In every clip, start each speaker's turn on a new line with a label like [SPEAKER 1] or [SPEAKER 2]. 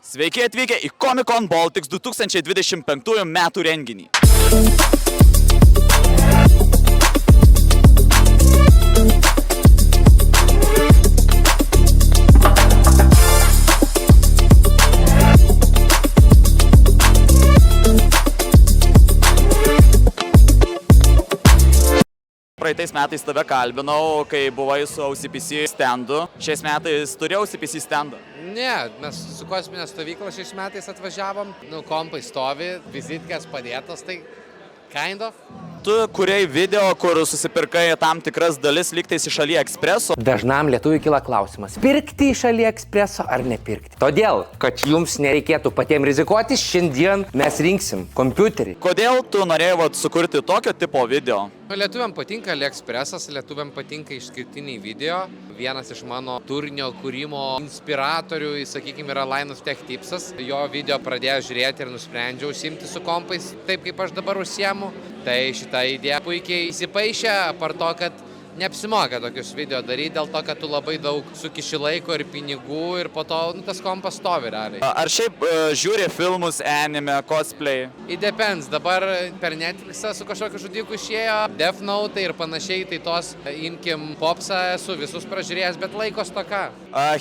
[SPEAKER 1] Sveiki atvykę į Comic-Con Baltics 2025 metų renginį. Praeitais metais tave kalbinau, kai buvai su OCPC standu. Šiais metais turėjau OCPC standą.
[SPEAKER 2] Ne, mes su kosminė stovykla šiais metais atvažiavom. Kompai stovi, vizitkės padėtos, tai kind of.
[SPEAKER 1] Tu kuriai video, kur susipirkai tam tikras dalis lygtais iš AliExpreso.
[SPEAKER 3] Dažnam lietuviui kyla klausimas, pirkti iš AliExpreso ar nepirkti. Todėl, kad jums nereikėtų patiems rizikuoti, šiandien mes rinksim kompiuterį.
[SPEAKER 1] Kodėl tu norėjai sukurti tokio tipo video?
[SPEAKER 2] Lietuviam patinka AliExpressas, lietuviam patinka išskirtiniai video. Vienas iš mano turinio kūrimo inspiratorių, sakykime, yra Linus Tech Tipsas. Jo video pradėjau žiūrėti ir nusprendžiau užsiimti su kompais taip, kaip aš dabar užsiemu. Tai šitą idėją puikiai įsipaišė, apart to, kad neapsimoka tokius video daryti, dėl to, kad tu labai daug sukiši laiko ir pinigų ir po to tas kompas stovi realiai.
[SPEAKER 1] Ar šiaip žiūri filmus, anime, cosplay?
[SPEAKER 2] It depends. Dabar per Netflixą su kažkokiu žudiku išėjo, Death Note ir panašiai, tai tos imkim popsą esu visus pražiūrėjęs, bet laiko stoka.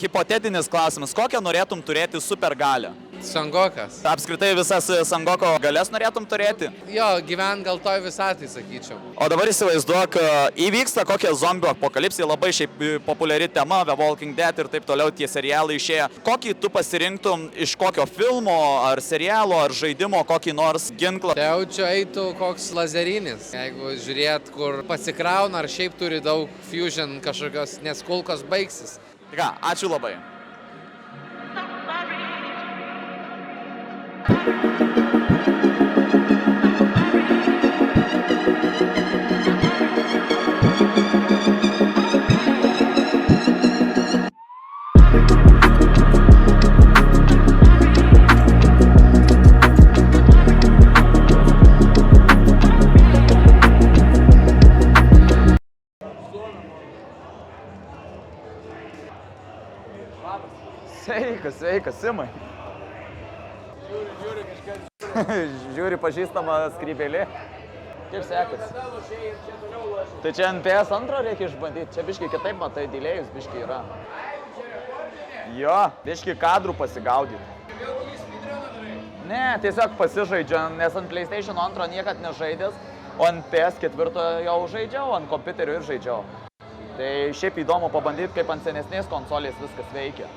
[SPEAKER 1] Hipotetinis klausimas, kokią norėtum turėti supergalią?
[SPEAKER 2] Sangokas.
[SPEAKER 1] Apskritai visas Sangoko galės norėtum turėti?
[SPEAKER 2] Jo, gyvent gal toj visatai, sakyčiau.
[SPEAKER 1] O dabar įsivaizduok, įvyksta kokia zombių apokalipsė, labai šiaip populiari tema, The Walking Dead ir taip toliau tie serialai išėję. Kokį tu pasirinktum iš kokio filmo, ar serialo, ar žaidimo, kokį nors ginklą?
[SPEAKER 2] Tai jau čia eitų koks lazerinis. Jeigu žiūrėt, kur pasikrauna, ar šiaip turi daug fusion kažkokios, nes kulkos baigsis.
[SPEAKER 1] Ką, ačiū labai. Sveikas, Simai. Žiūri pažįstamą skrybėlį. Kaip sekasi? Tai čia NPS antro reikia išbandyti. Čia biškai kitaip matai, delėjus biškai yra. Jo, biškai kadrų pasigaudyti. Ne, tiesiog pasižaidžiu, nes ant PlayStation 2 niekad nežaidęs, o ant PS4 jau žaidžiau, ant kompiuterių ir žaidžiau. Tai šiaip įdomu pabandyti, kaip ant senesnės konsolės viskas veikia.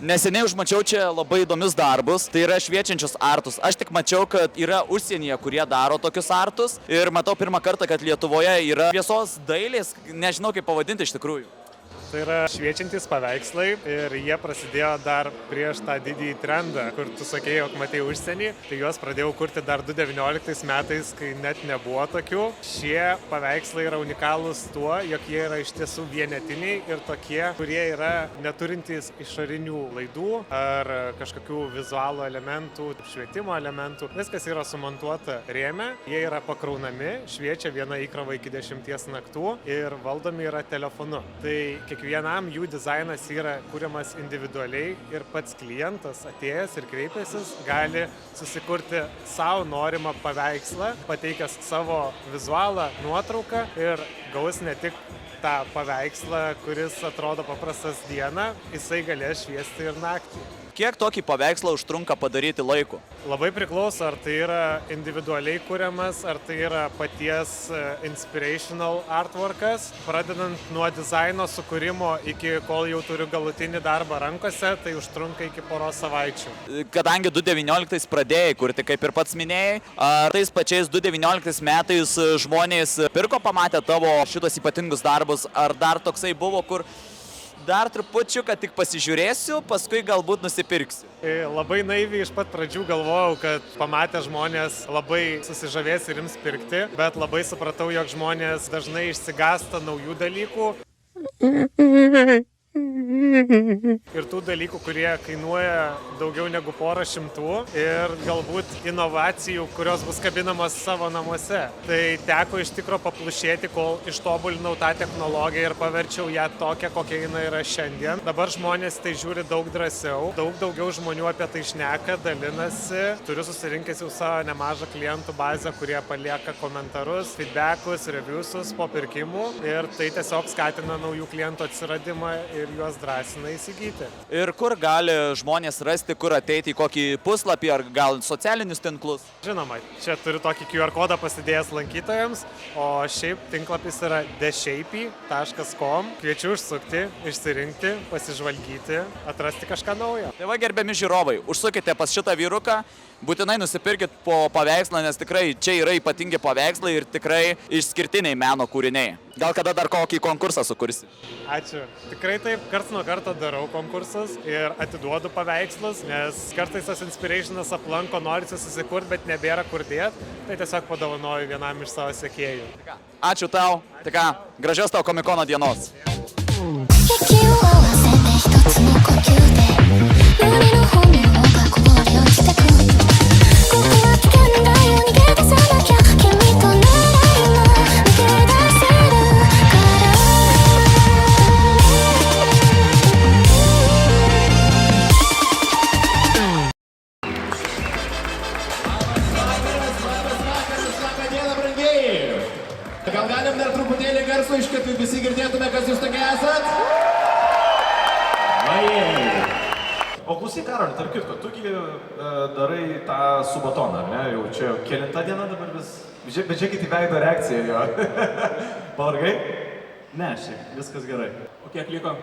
[SPEAKER 1] Neseniai užmačiau čia labai įdomius darbus, tai yra šviečiančius artus. Aš tik mačiau, kad yra užsienyje, kurie daro tokius artus ir matau pirmą kartą, kad Lietuvoje yra šviesos dailės, nežinau kaip pavadinti iš tikrųjų.
[SPEAKER 4] Tai yra šviečiantys paveikslai ir jie prasidėjo dar prieš tą didįjį trendą, kur tu sakėjai, jog matei užsienį. Tai juos pradėjau kurti dar 2019 metais, kai net nebuvo tokių. Šie paveikslai yra unikalūs tuo, jog jie yra iš tiesų vienetiniai ir tokie, kurie yra neturintys išorinių laidų ar kažkokių vizualų elementų, švietimo elementų. Viskas yra sumontuota rėme, jie yra pakraunami, šviečia viena įkrova iki 10 naktų ir valdomi yra telefonu. Tai kiekvienam jų dizainas yra kuriamas individualiai ir pats klientas atėjęs ir kreipęsis gali susikurti savo norimą paveikslą, pateikęs savo vizualą, nuotrauką ir gaus ne tik tą paveikslą, kuris atrodo paprastas dieną, jisai galės šviesti ir naktį.
[SPEAKER 1] Kiek tokį paveikslą užtrunka padaryti laiku?
[SPEAKER 4] Labai priklauso, ar tai yra individualiai kuriamas, ar tai yra paties inspirational artworkas. Pradedant nuo dizaino sukūrimo iki kol jau turiu galutinį darbą rankose, tai užtrunka iki poros savaičių.
[SPEAKER 1] Kadangi 2019 pradėjai kurti, kaip ir pats minėjai, ar tais pačiais 2019 metais žmonės pirko pamatę tavo šitos ypatingus darbus, ar dar toksai buvo, kur dar trupučiuką tik pasižiūrėsiu, paskui galbūt nusipirksiu?
[SPEAKER 4] Labai naiviai iš pat pradžių galvojau, kad pamatę žmonės labai susižavės ir ims pirkti, bet labai supratau, jog žmonės dažnai išsigąsta naujų dalykų. Ir tų dalykų, kurie kainuoja daugiau negu porą šimtų ir galbūt inovacijų, kurios bus kabinamos savo namuose. Tai teko iš tikro paplušėti, kol ištobulinau tą technologiją ir paverčiau ją tokią, kokia jinai yra šiandien. Dabar žmonės tai žiūri daug drąsiau, daug daugiau žmonių apie tai šneka, dalinasi. Turiu susirinkęs jau savo nemažą klientų bazę, kurie palieka komentarus, feedbackus, reviewsus po pirkimų ir tai tiesiog skatina naujų klientų atsiradimą ir juos drąsina įsigyti.
[SPEAKER 1] Ir kur gali žmonės rasti, kur ateiti, į kokį puslapį ar gal socialinius tinklus?
[SPEAKER 4] Žinoma, čia turiu tokį QR kodą pasidėjęs lankytojams, o šiaip tinklapis yra theshape.com. Kviečiu užsukti, išsirinkti, pasižvalgyti, atrasti kažką naujo.
[SPEAKER 1] Tai va, gerbiami žiūrovai, užsukite pas šitą vyruką, būtinai nusipirkit po paveikslą, nes tikrai čia yra ypatingi paveikslai ir tikrai išskirtiniai meno kūriniai. Gal kada dar kokį konkursą sukursi?
[SPEAKER 4] Ačiū. Tikrai taip, karts nuo karto darau konkursus ir atiduodu paveikslus, nes kartais tas inspirationas aplanko, norisi susikurti, bet nebėra kur dėti, tai tiesiog padovanoju vienam iš savo sekėjų.
[SPEAKER 1] Ačiū tau, tai ką, gražios tau komikono dienos.
[SPEAKER 5] Gal galim dar truputėlį garso iš kad visi girdėtume, kas jūs tokie esat?
[SPEAKER 6] O klausyk, Karoli, tarp kitko, tugi darai tą subatoną, ar ne? Jau čia kelinta diena dabar vis... Bet žiūrėkit į veido reakciją jo. Pavargai? Ne, šiaip, viskas gerai.
[SPEAKER 7] O kiek liko?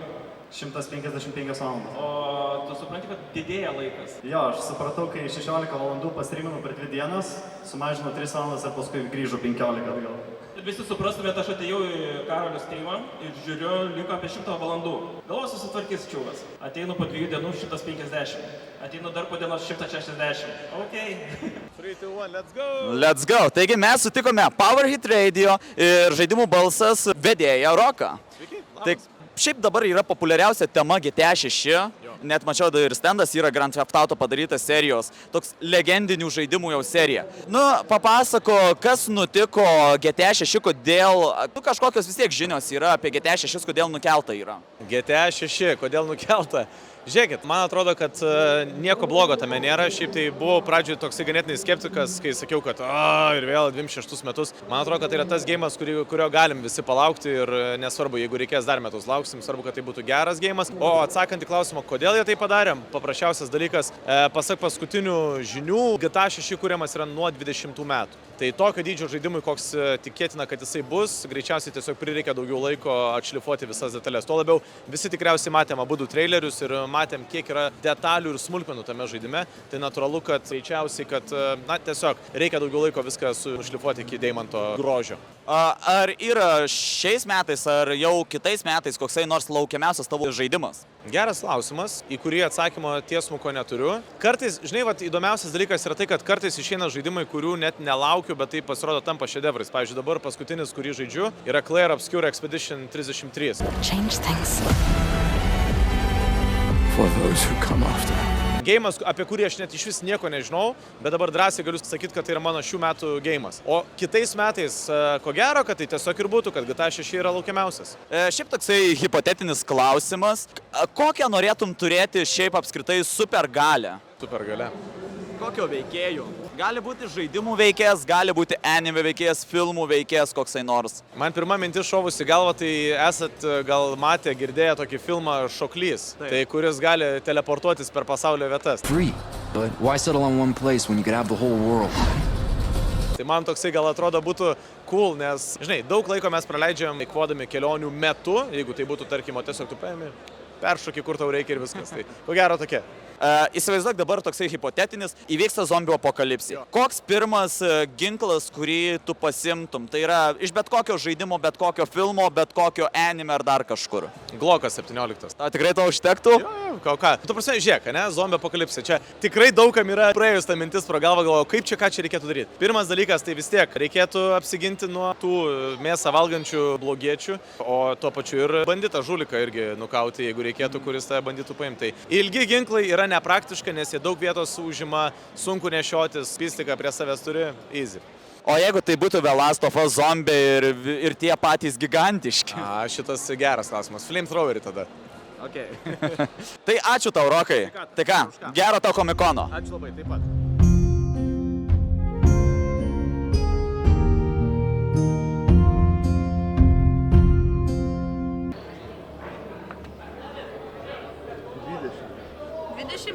[SPEAKER 6] 155 valandas.
[SPEAKER 7] O tu supranti, kad didėja laikas?
[SPEAKER 6] Jo, aš supratau, kai 16 valandų pastryminau per 2 dienas, sumažinau 3 valandas ir paskui grįžau 15 atgal.
[SPEAKER 7] Kad visi suprastumėt, aš atėjau į Karolio streamą ir žiūriu, liko apie 100 valandų. Galvoju, susitvarkys čiūvas. Ateinu po 2 dienų 150. Ateinu dar po dienos 160. Ok.
[SPEAKER 4] 3, 2, 1, let's go!
[SPEAKER 1] Let's go. Taigi mes sutikome Power Hit Radio ir žaidimų balsas vedėją Roką. Tai šiaip dabar yra populiariausia tema GTA 6. Net mačiau, ir standas yra Grand Theft Auto padarytas serijos. Toks legendinių žaidimų jau serija. Nu, papasako, kas nutiko GTA 6, kodėl... Nu, kažkokios vis tiek žinios yra apie GTA 6, kodėl nukelta yra.
[SPEAKER 8] GTA 6, kodėl nukelta? Žiūrėkit, man atrodo, kad nieko blogo tame nėra. Šiaip tai buvau pradžioje toksai ganėtinai skeptikas, kai sakiau, kad ir vėl 26 metus. Man atrodo, kad tai yra tas geimas, kurio galim visi palaukti ir nesvarbu, jeigu reikės dar metus lauksim, svarbu, kad tai būtų geras geimas. O atsakant į klausimą, kodėl jie tai padarėm, paprasčiausias dalykas, pasak paskutinių žinių, GTA 6 kuriamas yra nuo 20 metų. Tai tokio dydžio žaidimui, koks tikėtina, kad jisai bus, greičiausiai tiesiog prireikia daugiau laiko atšlifuoti visas detalės. Tuo labiau visi tikriausiai matėm abudu trailerius ir matėm, kiek yra detalių ir smulkmenų tame žaidime. Tai natūralu, kad greičiausiai, kad tiesiog reikia daugiau laiko viską sušlifuoti iki deimanto grožio.
[SPEAKER 1] Ar yra šiais metais ar jau kitais metais koksai nors laukiamiausias tavo žaidimas?
[SPEAKER 8] Geras klausimas, į kurį atsakymo tiesmuko neturiu. Kartais, žinai, įdomiausias dalykas yra tai, kad kartais išeina žaidimai, kurių net nelaukiu, bet tai pasirodo tampa šedevrais. Pavyzdžiui, dabar paskutinis, kurį žaidžiu, yra Clair Obscure Expedition 33.
[SPEAKER 9] Change things.
[SPEAKER 5] For those who come after.
[SPEAKER 8] Geimas, apie kurį aš net iš vis nieko nežinau, bet dabar drąsiai galiu sakyti, kad tai yra mano šių metų geimas. O kitais metais, ko gero, kad tai tiesiog ir būtų, kad GTA 6 yra laukiamiausias.
[SPEAKER 1] Šiaip toksai hipotetinis klausimas. Kokią norėtum turėti šiaip apskritai supergalę?
[SPEAKER 8] Supergalia.
[SPEAKER 1] Kokio veikėjų? Gali būti žaidimų veikėjas, gali būti anime veikėjas, filmų veikėjas koksai nors.
[SPEAKER 8] Man pirma mintis šovusi galva, tai esat gal matę, girdėję tokį filmą Šoklys, tai kuris gali teleportuotis per pasaulio vietas.
[SPEAKER 5] Free, but why settle on one place when you could have the whole world?
[SPEAKER 8] Tai man toksai gal atrodo būtų cool, nes, žinai, daug laiko mes praleidžiam eikvodami kelionių metu, jeigu tai būtų, tarkim, tiesiog tu paimi, peršoki, kur tau reikia ir viskas. Tai ko gero tokia.
[SPEAKER 1] Įsivaizduok dabar toksai hipotetinis, įvyksta zombių apokalipsija. Koks pirmas ginklas, kurį tu pasimtum? Tai yra iš bet kokio žaidimo, bet kokio filmo, bet kokio anime ar dar kažkur.
[SPEAKER 8] Glokas 17.
[SPEAKER 1] Tikrai to užtektų?
[SPEAKER 8] Ką? Tu prasme, žiūrėk, ne? Zombio apokalipsė. Čia tikrai daugam yra praėjus ta mintis pro galvą, galvoju, ką čia reikėtų daryti. Pirmas dalykas, tai vis tiek reikėtų apsiginti nuo tų mėsą valgančių blogiečių, o tuo pačiu ir banditą žuliką irgi nukauti, jeigu reikėtų, kuris tą bandytų paimti. Tai ilgi ginklai yra nepraktiška, nes jie daug vietos užima, sunku nešiotis, pistiką prie savęs turi, easy.
[SPEAKER 1] O jeigu tai būtų The Last of Us zombiai ir tie patys gigantiški?
[SPEAKER 8] Šitas geras klausimas. Flamethrowerį tada.
[SPEAKER 1] Okay. Tai ačiū tau, Rokai. Tai ką, gero tau komikono.
[SPEAKER 8] Ačiū labai, taip pat.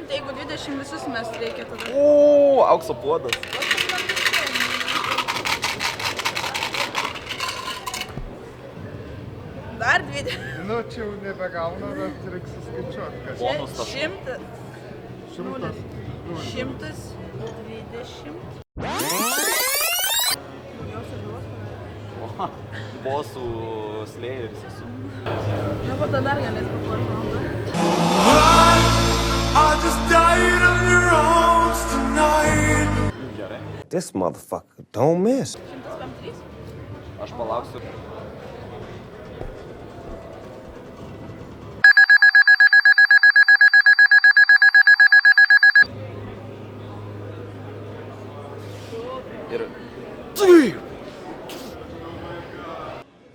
[SPEAKER 9] Tai jeigu 20 visus mes reikia tada.
[SPEAKER 1] Aukso puodas.
[SPEAKER 9] Dar 20.
[SPEAKER 10] Nu, čia jau nebegauna, bet reiks suskaičiuoti.
[SPEAKER 1] Bonus taškų.
[SPEAKER 9] 120.
[SPEAKER 1] Bosų slėjeris esu.
[SPEAKER 9] Na, po to dar galės papuolti.
[SPEAKER 10] This motherfucker don't miss.
[SPEAKER 9] 103?
[SPEAKER 1] Aš palauksiu.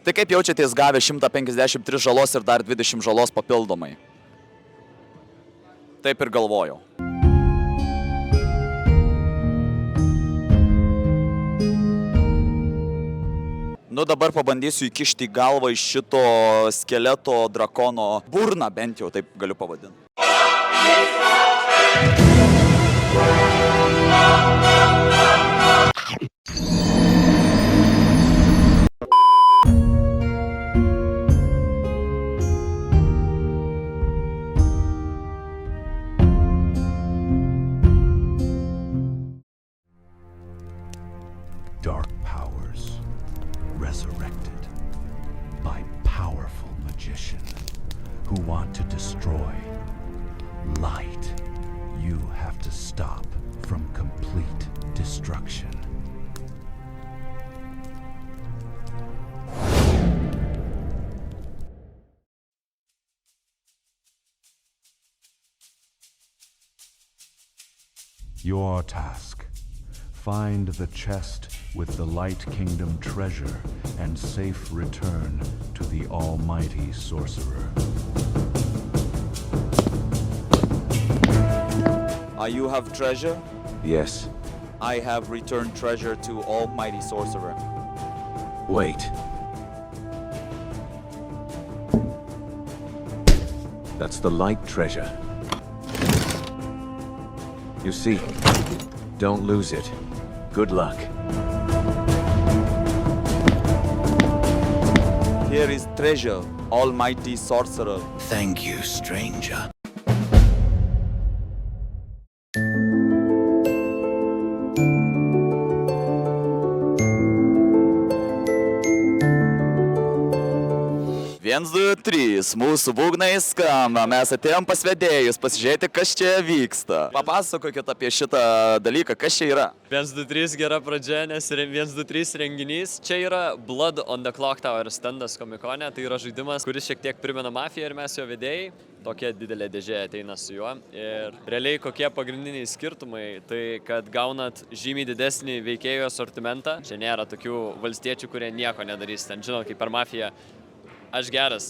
[SPEAKER 1] Tai kaip jaučiatės gavę 153 žalos ir dar 20 žalos papildomai? Taip ir galvojau. Nu dabar pabandysiu įkišti į galvą iš šito skeleto drakono burną, bent jau taip galiu pavadinti.
[SPEAKER 11] Dark powers resurrected by powerful magician who want to destroy light. You have to stop from complete destruction. Your task. Find the chest with the Light Kingdom treasure and safe return to the Almighty Sorcerer.
[SPEAKER 1] You have treasure?
[SPEAKER 11] Yes.
[SPEAKER 1] I have returned treasure to Almighty Sorcerer.
[SPEAKER 11] Wait. That's the light treasure. You see, don't lose it. Good luck.
[SPEAKER 1] Here is treasure, Almighty Sorcerer.
[SPEAKER 11] Thank you, stranger.
[SPEAKER 1] Viens, du, trys, mūsų būgnai skamba, mes atėjom pas vedėjus, pasižiūrėti, kas čia vyksta. Papasakokit apie šitą dalyką, kas čia yra.
[SPEAKER 12] 1, 2, 3 gera pradžia, nes 1, 2, 3 renginys. Čia yra Blood on the Clock Tower standas Komikone, tai yra žaidimas, kuris šiek tiek primena mafiją ir mes jo vedėjai. Tokia didelė dėžė ateina su juo. Ir realiai kokie pagrindiniai skirtumai, tai kad gaunat žymiai didesnį veikėjų asortimentą. Čia nėra tokių valstiečių, kurie nieko nedarys. Ten žinot, kaip per mafiją. Aš geras,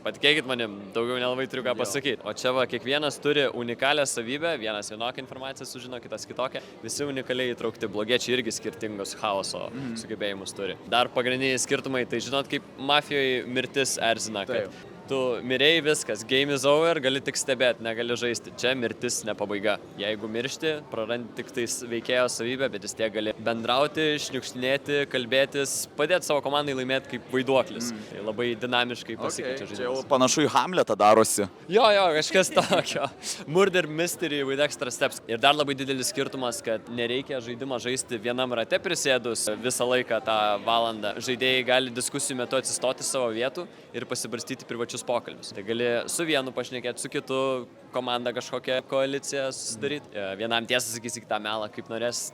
[SPEAKER 12] patikėkit manim, daugiau nelabai turiu ką pasakyti. O čia va, kiekvienas turi unikalią savybę, vienas vienokią informaciją sužino, kitas kitokią. Visi unikaliai įtraukti, blogiečiai irgi skirtingus chaoso sugebėjimus turi. Dar pagrindiniai skirtumai, tai žinot, kaip mafijoje mirtis erzina, kad Tu mirėjai viskas, game is over, gali tik stebėti, negali žaisti. Čia mirtis ne pabaiga. Jeigu miršti, prarandi tik tais veikėjo savybę, bet vis tiek gali bendrauti, šniukštinėti, kalbėtis, padėti savo komandai laimėti kaip vaiduoklis. Tai labai dinamiškai pasikeičia žaidimas.
[SPEAKER 1] Čia jau panašu į Hamletą darosi.
[SPEAKER 12] Jo, kažkas tokio. Murder Mystery with extra steps. Ir dar labai didelis skirtumas, kad nereikia žaidimą žaisti vienam rate prisėdus visą laiką tą valandą. Žaidėjai gali diskusijų metu atsistoti savo vietų ir pasibarstyti privačius pokalbius. Tai gali su vienu pašnekėti, su kitu komanda kažkokią koaliciją susidaryti. Vienam tiesą sakysi tą melą, kaip norės,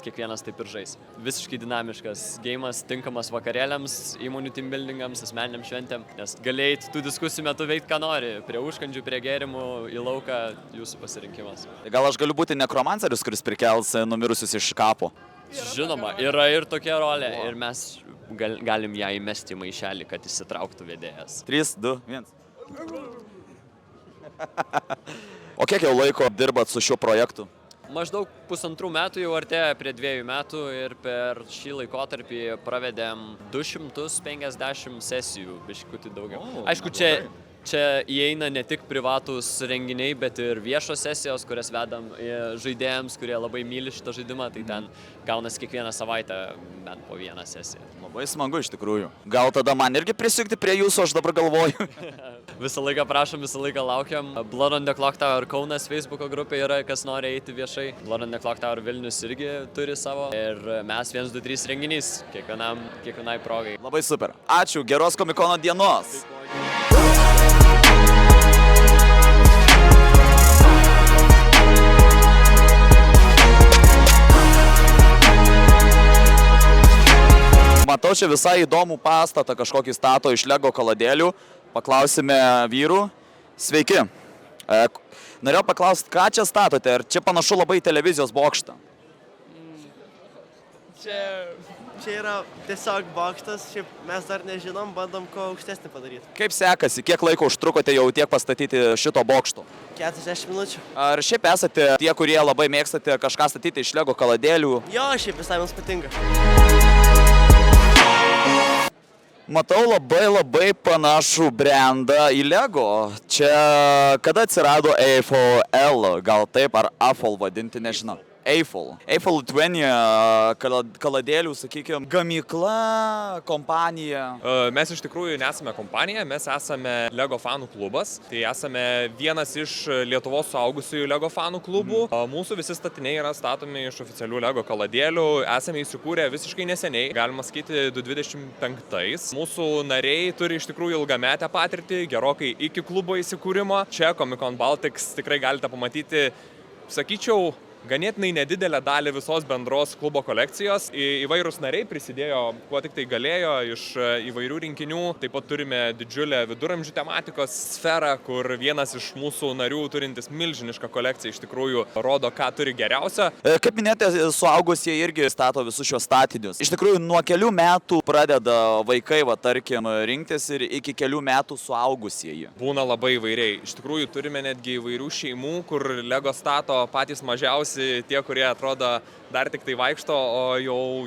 [SPEAKER 12] kiekvienas taip ir žais. Visiškai dinamiškas geimas, tinkamas vakarėliams, įmonių teambuildingams, asmeniniam šventėm, nes gali eiti tų diskusijų metu veikti, ką nori. Prie užkandžių, prie gėrimų, į lauką, jūsų pasirinkimas.
[SPEAKER 1] Gal aš galiu būti nekromanceris, kuris prikels numirusius iš kapo?
[SPEAKER 12] Žinoma, yra ir tokia rolė ir mes galim ją įmesti į maišelį, kad įsitrauktų vedėjas.
[SPEAKER 1] 3, 2, 1. O kiek jau laiko dirbat su šiuo projektu?
[SPEAKER 12] Maždaug 1,5 metų, jau artėja prie 2 metų ir per šį laikotarpį pravedėm 250 sesijų, biškutį daugiau. Aišku, čia įeina ne tik privatūs renginiai, bet ir viešos sesijos, kurias vedam žaidėjams, kurie labai myli šitą žaidimą, tai ten gaunasi kiekvieną savaitę bent po vieną sesiją.
[SPEAKER 1] Labai smagu iš tikrųjų. Gal tada man irgi prisijungti prie jūsų, aš dabar galvoju.
[SPEAKER 12] Visą laiką prašom, visą laiką laukiam. Blood on the Clock Tower Kaunas Facebook'o grupė yra, kas nori eiti viešai. Blood on the Clock Tower Vilnius irgi turi savo. Ir mes 1, 2, 3 renginys kiekvienai progai.
[SPEAKER 1] Labai super. Ačiū, geros Komikono dienos. Matau čia visai įdomų pastatą, kažkokį stato iš Lego kaladėlių. Paklausime vyrų. Sveiki. Norėjau paklausti, ką čia statote? Ar čia panašu labai į televizijos bokštą?
[SPEAKER 13] Čia yra tiesiog bokštas, šiaip mes dar nežinom, bandom ko aukštesnį padaryti.
[SPEAKER 1] Kaip sekasi? Kiek laiko užtrukote jau tiek pastatyti šito bokšto?
[SPEAKER 13] 40 minučių.
[SPEAKER 1] Ar šiaip esate tie, kurie labai mėgstate kažką statyti iš Lego kaladėlių?
[SPEAKER 13] Jo, šiaip visai mums patinka.
[SPEAKER 1] Matau labai panašų brandą į Lego. Čia kada atsirado Eiffel, gal taip, ar Eiffel vadinti, nežinau. Eiffel Lithuania, kaladėlių, sakykime, gamykla, kompanija.
[SPEAKER 14] Mes iš tikrųjų nesame kompanija, mes esame Lego fanų klubas. Tai esame vienas iš Lietuvos suaugusiųjų Lego fanų klubų. Mūsų visi statiniai yra statomi iš oficialių Lego kaladėlių. Esame įsikūrę visiškai neseniai, galima sakyti 2025. Mūsų nariai turi iš tikrųjų ilgametę patirtį, gerokai iki klubo įsikūrimo. Čia Comic Con Baltics tikrai galite pamatyti, sakyčiau, ganėtinai nedidelę dalį visos bendros klubo kolekcijos. Įvairūs nariai prisidėjo, kuo tik tai galėjo, iš įvairių rinkinių. Taip pat turime didžiulę viduramžių tematikos sferą, kur vienas iš mūsų narių turintis milžinišką kolekciją iš tikrųjų rodo, ką turi geriausia.
[SPEAKER 1] Kaip minėjote, suaugusieji irgi stato visus šios statinius. Iš tikrųjų, nuo kelių metų pradeda vaikai, tarkim, rinktis ir iki kelių metų suaugusieji.
[SPEAKER 14] Būna labai įvairiai. Iš tikrųjų, turime netgi įvairių šeimų, kur Lego stato patys mažiausi, tie, kurie atrodo dar tik tai vaikšto, o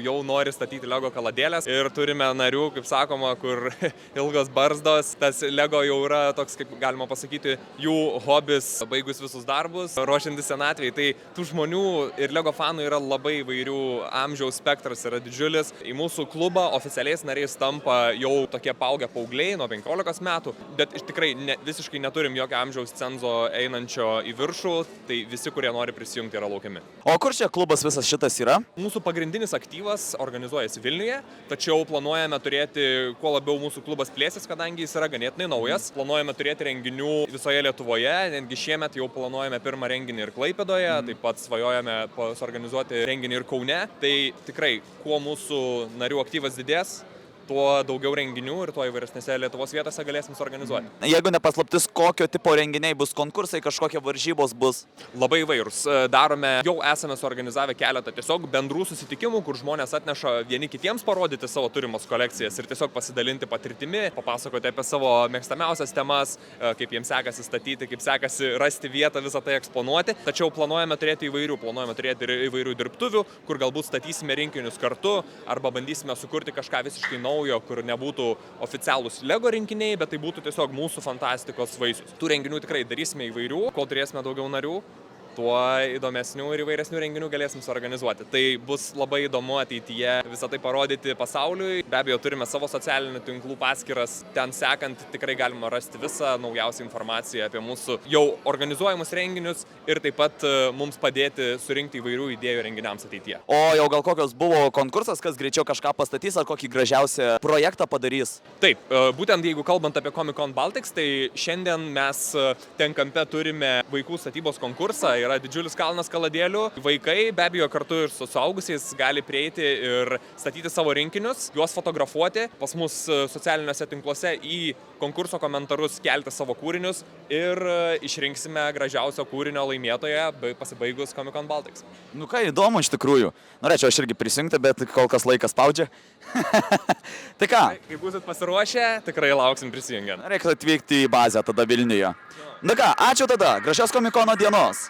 [SPEAKER 14] jau nori statyti Lego kaladėlės. Ir turime narių, kaip sakoma, kur ilgos barzdos. Tas Lego jau yra toks, kaip galima pasakyti, jų hobis, baigus visus darbus, ruošiantis senatvėj. Tai tų žmonių ir Lego fanų yra labai įvairių, amžiaus spektras yra didžiulis. Į mūsų klubą oficialiais nariais tampa jau tokie paaugę paaugliai nuo 15 metų, bet tikrai visiškai neturim jokio amžiaus cenzo einančio į viršų, tai visi, kurie nori prisijungti, yra laukiami.
[SPEAKER 1] O kur čia klubas visas šitas yra?
[SPEAKER 14] Mūsų pagrindinis aktyvas organizuojasi Vilniuje, tačiau planuojame turėti, kuo labiau mūsų klubas plėsis, kadangi jis yra ganėtinai naujas. Planuojame turėti renginių visoje Lietuvoje, netgi šiemet jau planuojame pirmą renginį ir Klaipėdoje, taip pat svajojame suorganizuoti renginį ir Kaune. Tai tikrai, kuo mūsų narių aktyvas didės, tuo daugiau renginių ir tuo įvairesnėse Lietuvos vietose galėsim suorganizuoti.
[SPEAKER 1] Jeigu nepaslaptis, kokio tipo renginiai bus, konkursai, kažkokie varžybos bus?
[SPEAKER 14] Labai įvairūs. Jau esame suorganizavę keletą tiesiog bendrų susitikimų, kur žmonės atneša vieni kitiems parodyti savo turimos kolekcijas ir tiesiog pasidalinti patirtimi, papasakoti apie savo mėgstamiausias temas, kaip jiems sekasi statyti, kaip sekasi rasti vietą visą tai eksponuoti. Tačiau planuojame turėti ir įvairių dirbtuvių, kur galbūt statysime rinkinius kartu arba bandysime sukurti kažką visiškai naujo naujo, kur nebūtų oficialūs LEGO rinkiniai, bet tai būtų tiesiog mūsų fantastikos vaisius. Tų renginių tikrai darysime įvairių, kol turėsime daugiau narių, tuo įdomesnių ir įvairesnių renginių galėsim suorganizuoti. Tai bus labai įdomu ateityje visą tai parodyti pasauliui. Be abejo, turime savo socialinių tinklų paskyras. Ten sekant tikrai galima rasti visą naujausią informaciją apie mūsų jau organizuojamus renginius ir taip pat mums padėti surinkti įvairių idėjų renginiams ateityje.
[SPEAKER 1] O jau gal kokios buvo konkursas, kas greičiau kažką pastatys ar kokį gražiausią projektą padarys?
[SPEAKER 14] Taip, būtent jeigu kalbant apie Comic Con Baltics, tai šiandien mes ten kampe turime vaikų statybos konkursą. Yra didžiulis kalnas kaladėlių. Vaikai be abejo kartu ir su suaugusiais gali prieiti ir statyti savo rinkinius, juos fotografuoti, pas mus socialiniuose tinkluose į konkurso komentarus kelti savo kūrinius ir išrinksime gražiausio kūrinio laimėtoją pasibaigus Comic Con Baltics.
[SPEAKER 1] Nu ką, įdomu iš tikrųjų. Norėčiau aš irgi prisijungti, bet kol kas laikas spaudžia. Tai ką?
[SPEAKER 14] Kai būsit pasiruošę, tikrai lauksim prisijungiant.
[SPEAKER 1] Reikia atvykti į bazę tada Vilniuje. Na ką, ačiū tada. Gražios Comic Cono dienos.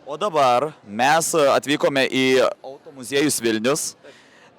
[SPEAKER 1] O dabar mes atvykome į Automuziejus Vilnius.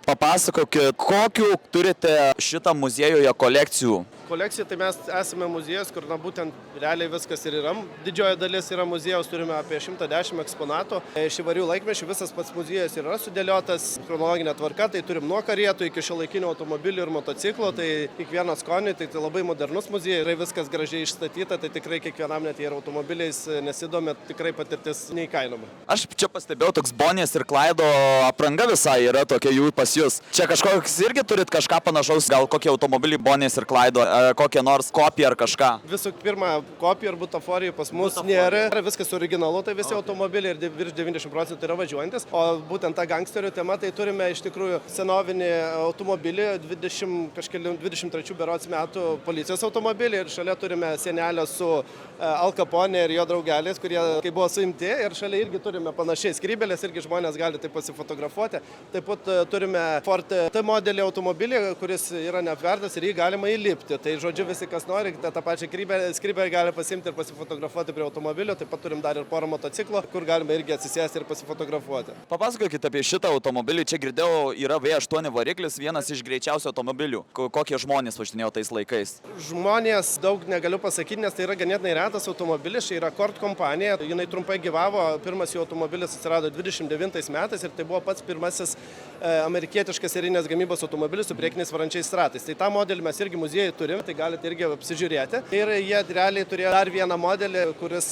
[SPEAKER 1] Papasakokit, kokių turite šitą muziejuje kolekcijų?
[SPEAKER 13] Kolekcija, tai mes esame muziejus, kur būtent realiai viskas ir yra. Didžioji dalis yra muziejaus, turime apie 110 eksponatų. Iš įvairių laikmečių visas pats muziejus yra sudėliotas chronologinė tvarka, tai turim nuo karietų iki šiuolaikinių automobilių ir motociklo, tai kiekvieną skonį, tai labai modernus muziejus, yra viskas gražiai išstatyta, tai tikrai kiekvienam net ir automobiliais nesidomi, tikrai patirtis neįkainoma.
[SPEAKER 1] Aš čia pastebėjau, toks Bonės ir Klaido apranga visai yra tokia jų pas jūs. Čia kažkoks irgi turit kažką panašaus, gal kokie automobiliai Bonės ir Klaido, kokią nors kopiją ar kažką?
[SPEAKER 13] Visų pirma, kopijų ir butaforijų pas mus nėra. Viskas originalu, tai visi automobiliai ir virš 90% yra važiuojantis. O būtent ta gangsterių tema, tai turime iš tikrųjų senovinį automobilį, 23 berods metų policijos automobilį ir šalia turime senelę su Al Capone ir jo draugeliais, kurie kai buvo suimti ir šalia irgi turime panašiai skrybelės, irgi žmonės gali taip pasifotografuoti. Taip pat turime Ford T modelį automobilį, kuris yra neapvertas ir jį galima įlipti. Tai žodžiu, visi kas nori, tą pačią skrybelę gali pasimti ir pasifotografuoti prie automobilio. Taip pat turim dar ir porą motociklo, kur galime irgi atsisėsti ir pasifotografuoti.
[SPEAKER 1] Papasakokit apie šitą automobilį. Čia girdėjau, yra V8 variklis, vienas iš greičiausių automobilių. Kokie žmonės važinėjo tais laikais?
[SPEAKER 13] Žmonės daug negaliu pasakyti, nes tai yra ganėtinai retas automobilis. Čia yra Cord kompanija. Jinai trumpai gyvavo. Pirmas jų automobilis atsirado 29 metais ir tai buvo pats pirmasis amerikietiškas serinės gamybos automobilis su priekiniais varančiais ratais. Tai tą modelį mes irgi muziejui turime, tai galite irgi apsižiūrėti. Ir jie realiai turėjo dar vieną modelį, kuris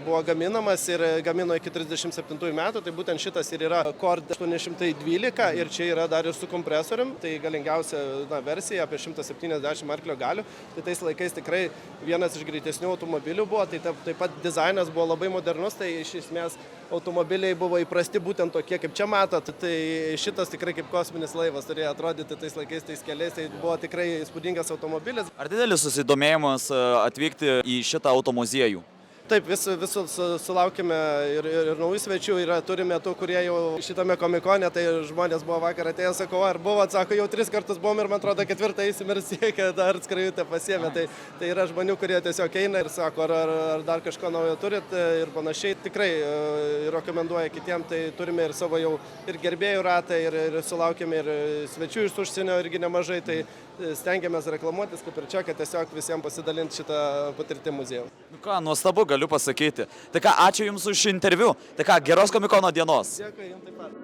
[SPEAKER 13] buvo gaminamas ir gamino iki 37 metų. Tai būtent šitas ir yra Cord 812 ir čia yra dar ir su kompresorium. Tai galingiausia versija apie 170 arklio galių. Tai tais laikais tikrai vienas iš greitesnių automobilių buvo. Tai taip pat dizainas buvo labai modernus. Tai iš esmės automobiliai buvo įprasti būtent tokie, kaip čia matot. Tai šitas tikrai kaip kosminis laivas turėjo atrodyti tais laikais, tais keliais. Tai buvo tikrai įspūdingas automobilis.
[SPEAKER 1] Ar didelis susidomėjimas atvykti į šitą automuziejų?
[SPEAKER 13] Taip, visų sulaukime ir naujų svečių, turime tų, kurie jau šitame komikone, tai žmonės buvo vakar atėję, sako, ar buvo, atsako, jau 3 kartus buvom ir man atrodo 4 eisim ir siekia, dar skrajutę pasiėmė. Tai yra žmonių, kurie tiesiog eina ir sako, ar dar kažko naujo turit ir panašiai. Tikrai rekomenduoja kitiems, tai turime ir savo jau ir gerbėjų ratą ir sulaukėme ir svečių iš užsienio irgi nemažai, tai stengiamės reklamuotis kaip ir čia, kad tiesiog visiems pasidalinti šitą patirtį muziejų.
[SPEAKER 1] Nu ką, nuostabu, galiu pasakyti. Tai ką, ačiū Jums už interviu. Tai ką, geros Comic Cono dienos.
[SPEAKER 13] Dėkui, Jums taip pat.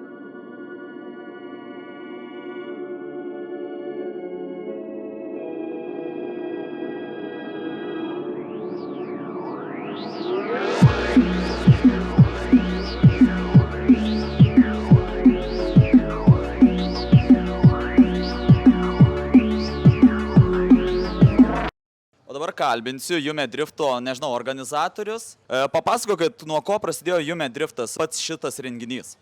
[SPEAKER 1] Dabar kalbinsiu Jume Drifto, nežinau, organizatorius. Papasakokit, nuo ko prasidėjo Jume Driftas, pats šitas renginys.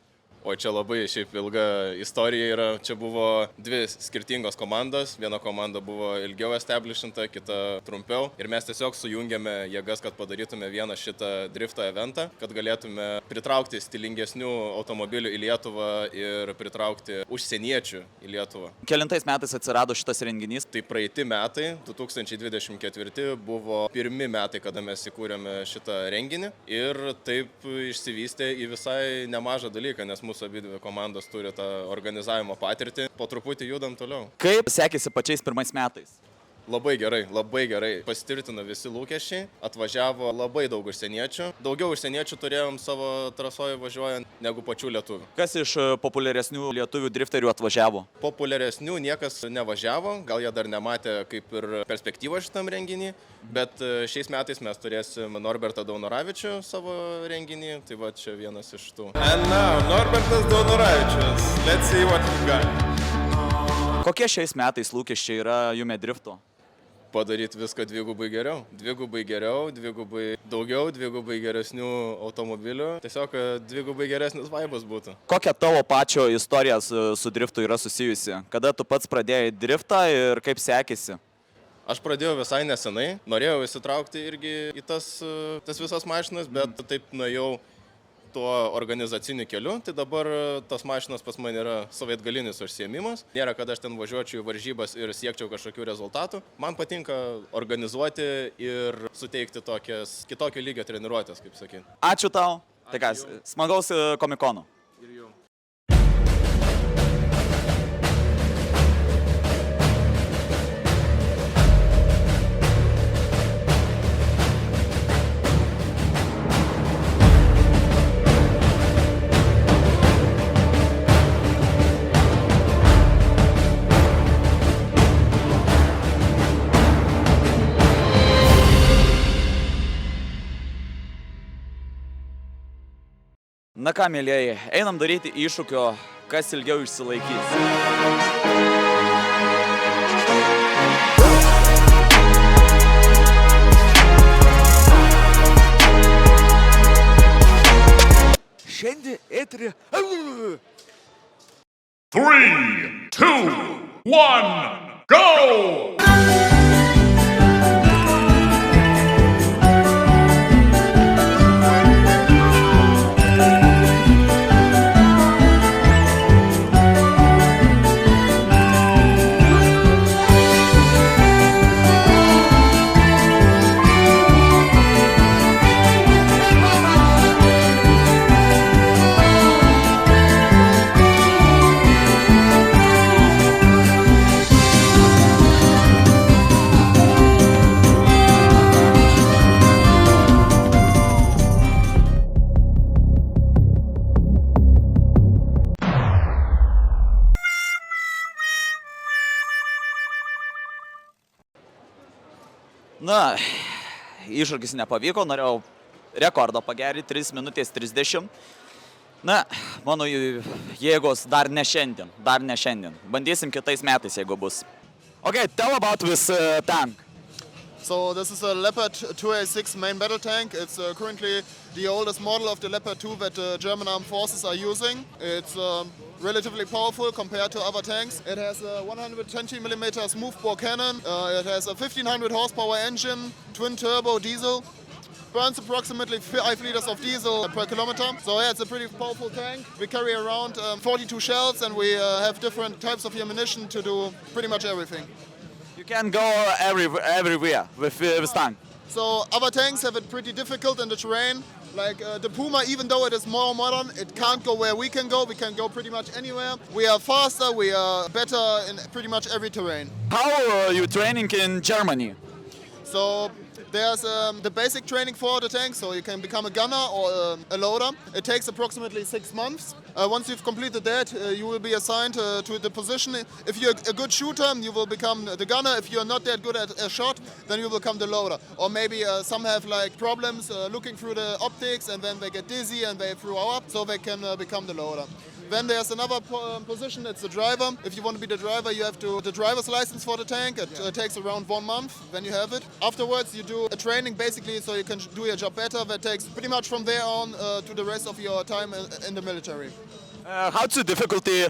[SPEAKER 15] O čia labai šiaip ilga istorija yra. Čia buvo dvi skirtingos komandos. Viena komanda buvo ilgiau establishinta, kita trumpiau. Ir mes tiesiog sujungėme jėgas, kad padarytume vieną šitą drifto eventą, kad galėtume pritraukti stilingesnių automobilių į Lietuvą ir pritraukti užsieniečių į Lietuvą.
[SPEAKER 1] Kelintais metais atsirado šitas renginys?
[SPEAKER 15] Tai praeiti metai, 2024, buvo pirmi metai, kada mes įkūrėme šitą renginį. Ir taip išsivystė į visai nemažą dalyką, nes mūsų abidvi komandos turi tą organizavimo patirtį. Po truputį judam toliau.
[SPEAKER 1] Kaip sekėsi pačiais pirmais metais?
[SPEAKER 15] Labai gerai. Pasitvirtino visi lūkesčiai, atvažiavo labai daug užsieniečių. Daugiau užsieniečių turėjom savo trasoje važiuojant negu pačių lietuvių.
[SPEAKER 1] Kas iš populiaresnių lietuvių drifterių atvažiavo?
[SPEAKER 15] Populiaresnių niekas nevažiavo, gal jie dar nematė kaip ir perspektyvą šitam renginį, bet šiais metais mes turėsim Norbertą Daunoravičių savo renginį, tai va čia vienas iš tų.
[SPEAKER 6] And now, Norbertas Daunoravičius. Let's see what he got.
[SPEAKER 1] Kokie šiais metais lūkesčiai yra Jume drifto?
[SPEAKER 15] Padaryti viską dvigubai geriau, dvigubai daugiau, dvigubai geresnių automobilių, tiesiog dvigubai geresnis vaibas būtų.
[SPEAKER 1] Kokia tavo pačio istorija su driftu yra susijusi? Kada tu pats pradėjai driftą ir kaip sekėsi?
[SPEAKER 15] Aš pradėjau visai nesenai, norėjau įsitraukti irgi į tas visas mašinas, bet taip nuėjau tuo organizaciniu keliu, tai dabar tos mašinos pas mane yra savaitgalinis užsiėmimas. Nėra, kad aš ten važiuočiau į varžybas ir siekčiau kažkokių rezultatų. Man patinka organizuoti ir suteikti tokias kitokio lygio treniruotės, kaip sakyti.
[SPEAKER 1] Ačiū tau. Tai kas, smagaus komikono.
[SPEAKER 15] Ir jum.
[SPEAKER 1] Na ką, mėlėjai, einam daryti iššūkio, kas ilgiau išsilaikys. Šiandien eterį.
[SPEAKER 16] 3, 2, 1, go!
[SPEAKER 1] Na, iššūkis nepavyko, norėjau rekordą pagerinti 3 minutės 30. Na, mano jėgos dar ne šiandien. Bandysim kitais metais, jeigu bus. Okay, tell about this tank.
[SPEAKER 17] So this is a Leopard 2A6 main battle tank. It's currently the oldest model of the Leopard 2 that the German Armed Forces are using. It's relatively powerful compared to other tanks. It has a 120mm smoothbore cannon. It has a 1500 horsepower engine, twin turbo diesel. Burns approximately 5 liters of diesel per kilometer. So yeah, it's a pretty powerful tank. We carry around 42 shells and we have different types of ammunition to do pretty much everything.
[SPEAKER 1] You can go everywhere with this tank.
[SPEAKER 17] So other tanks have it pretty difficult in the terrain. Like the Puma, even though it is more modern, it can't go where we can go. We can go pretty much anywhere. We are faster, we are better in pretty much every terrain.
[SPEAKER 1] How are you training in Germany?
[SPEAKER 17] So there's the basic training for the tank, so you can become a gunner or a loader. It takes approximately 6 months. Once you've completed that, you will be assigned to the position. If you're a good shooter, you will become the gunner. If you're not that good at a shot, then you will become the loader. Or maybe some have like problems looking through the optics and then they get dizzy and they throw up, so they can become the loader. Then there's another position, it's the driver. If you want to be the driver, you have to the driver's license for the tank. It takes around 1 month, then you have it. Afterwards, you do a training basically so you can do your job better. That takes pretty much from there on to the rest of your time in the military.
[SPEAKER 1] How to difficulty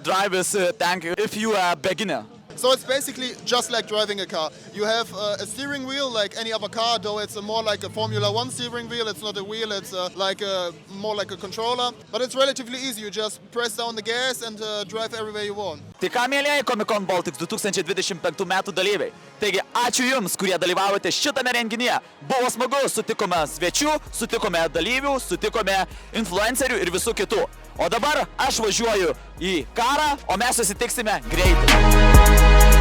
[SPEAKER 1] drive this tank if you are a beginner?
[SPEAKER 17] So it's basically just like driving a car. You have a steering wheel like any other car, though it's more like a Formula 1 steering wheel. It's not a wheel, it's more like a controller. But it's relatively easy. You just press down the gas and drive everywhere you want.
[SPEAKER 1] Tai ką, mėlyjei Comic-Con Baltics 2025 metų dalyviai. Taigi, ačiū Jums, kurie dalyvavote šitame renginyje. Buvo smagu, sutikome svečių, sutikome dalyvių, sutikome influencerių ir visų kitų. O dabar aš važiuoju į karą, o mes susitiksime greitai.